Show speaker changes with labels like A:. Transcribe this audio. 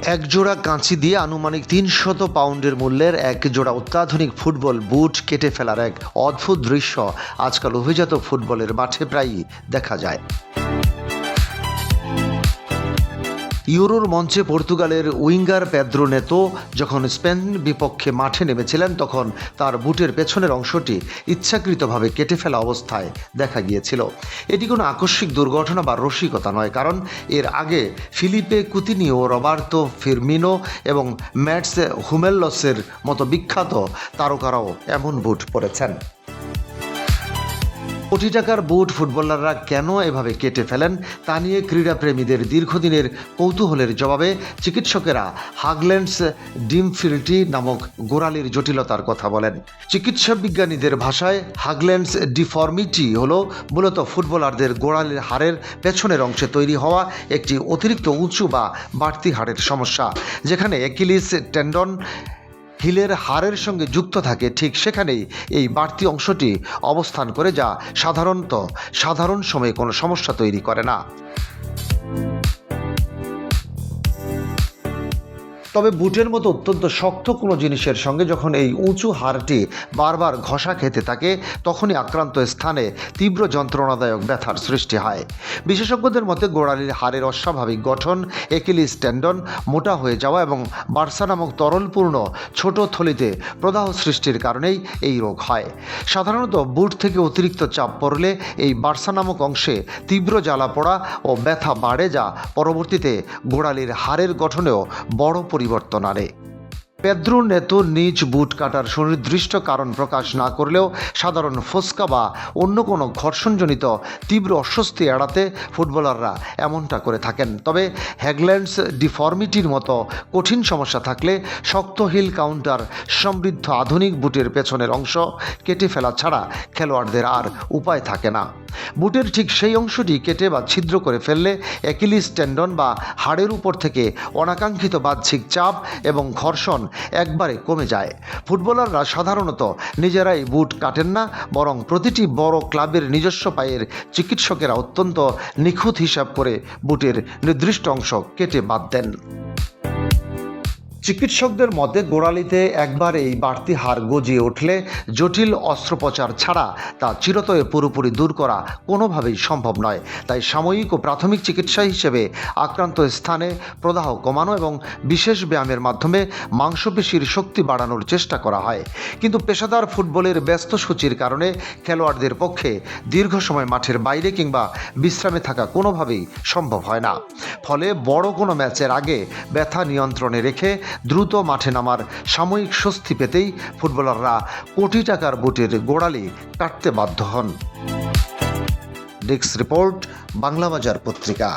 A: একজোড়া কাঁচি দিয়ে আনুমানিক ৩০০ পাউন্ডের মূল্যের এক জোড়া অত্যাধুনিক ফুটবল বুট কেটে ফেলার এক অদ্ভুত দৃশ্য আজকাল অভিজাত ফুটবলের মাঠে প্রায়ই দেখা যায়। ইউরোর মঞ্চে পর্তুগালের উইঙ্গার পেদ্রো নেতো যখন স্পেন বিপক্ষে মাঠে নেমেছিলেন, তখন তার বুটের পেছনের অংশটি ইচ্ছাকৃতভাবে কেটে ফেলা অবস্থায় দেখা গিয়েছিল। এটি কোনো আকস্মিক দুর্ঘটনা বা রসিকতা নয়, কারণ এর আগে ফিলিপে কুতিনিও, রবার্তো ফিরমিনো এবং ম্যাটস হুমেলসের মতো বিখ্যাত তারকারাও এমন বুট পরেছেন। কোটি টাকার বুট ফুটবলাররা কেন এভাবে কেটে ফেলেন তা নিয়ে ক্রীড়াপ্রেমীদের দীর্ঘদিনের কৌতূহলের জবাবে চিকিৎসকেরা হাগল্যান্ডস ডিফর্মিটি নামক গোড়ালির জটিলতার কথা বলেন। চিকিৎসা বিজ্ঞানীদের ভাষায় হাগল্যান্ডস ডিফর্মিটি হলো মূলত ফুটবলারদের গোড়ালির হাড়ের পেছনের অংশে তৈরি হওয়া একটি অতিরিক্ত উঁচু বা বাড়তি হাড়ের সমস্যা, যেখানে অ্যাকিলিস টেন্ডন হিলের হাড়ের সঙ্গে যুক্ত থাকে। ঠিক সেখানেই এই বাড়তি অংশটি অবস্থান করে, যা সাধারণ সময়ে কোনো সমস্যা তৈরি করে না। তবে বুটের মতো অত্যন্ত শক্ত কোনো জিনিসের সঙ্গে যখন এই উঁচু হাড়টি বারবার ঘষা খেতে থাকে, তখনই আক্রান্ত স্থানে তীব্র যন্ত্রণাদায়ক ব্যথার সৃষ্টি হয়। বিশেষজ্ঞদের মতে গোড়ালির হাড়ের অস্বাভাবিক গঠন, অ্যাকিলিস টেন্ডন মোটা হয়ে যাওয়া এবং বার্সা নামক তরলপূর্ণ ছোট থলিতে প্রদাহ সৃষ্টির কারণেই এই রোগ হয়। সাধারণত বুট থেকে অতিরিক্ত চাপ পড়লে এই বার্সা নামক অংশে তীব্র জ্বালা পোড়া ও ব্যথা বাড়ে, যা পরবর্তীতে গোড়ালির হাড়ের গঠনেও বড় পরিবর্তন আনে। পেদ্রো নেতো নিজ বুট কাটার সুনির্দিষ্ট কারণ প্রকাশ না করলেও সাধারণ ফোসকা বা অন্য কোনো ঘর্ষণজনিত তীব্র অস্বস্তি এড়াতে ফুটবলাররা এমনটা করে থাকেন। তবে হ্যাগল্যান্ডস ডিফর্মিটির মতো কঠিন সমস্যা থাকলে শক্ত হিল কাউন্টার সমৃদ্ধ আধুনিক বুটের পেছনের অংশ কেটে ফেলা ছাড়া খেলোয়াড়দের আর উপায় থাকে না। বুটের ঠিক সেই অংশটি কেটে বা ছিদ্র করে ফেললে অ্যাকিলিস টেন্ডন বা হাড়ের উপর থেকে অনাকাঙ্ক্ষিত বাহ্যিক চাপ এবং ঘর্ষণ একবারে কমে যায়। ফুটবলাররা সাধারণত নিজেরাই বুট কাটেন না, বরং প্রতিটি বড় ক্লাবের নিজস্ব পায়ের চিকিৎসকেরা অত্যন্ত নিখুঁত হিসাব করে বুটের নির্দিষ্ট অংশ কেটে বাদ দেন। চিকিৎসকদের মতে গোড়ালিতে একবার এই বাড়তি হাড় গজিয়ে উঠলে জটিল অস্ত্রোপচার ছাড়া তা চিরতরে পুরোপুরি দূর করা কোনোভাবেই সম্ভব নয়। তাই সাময়িক ও প্রাথমিক চিকিৎসা হিসেবে আক্রান্ত স্থানে প্রদাহ কমানো এবং বিশেষ ব্যায়ামের মাধ্যমে মাংসপেশির শক্তি বাড়ানোর চেষ্টা করা হয়। কিন্তু পেশাদার ফুটবলের ব্যস্ত সূচির কারণে খেলোয়াড়দের পক্ষে দীর্ঘ সময় মাঠের বাইরে কিংবা বিশ্রামে থাকা কোনোভাবেই সম্ভব হয় না। ফলে বড় কোনো ম্যাচের আগে ব্যথা নিয়ন্ত্রণে রেখে দ্রুত মাঠে নামার সাময়িক স্বস্তি পেতেই ফুটবলাররা কোটি টাকার বুটের গোড়ালি কাটতে বাধ্য হন। ডেস্ক রিপোর্ট, বাংলাবাজার পত্রিকা।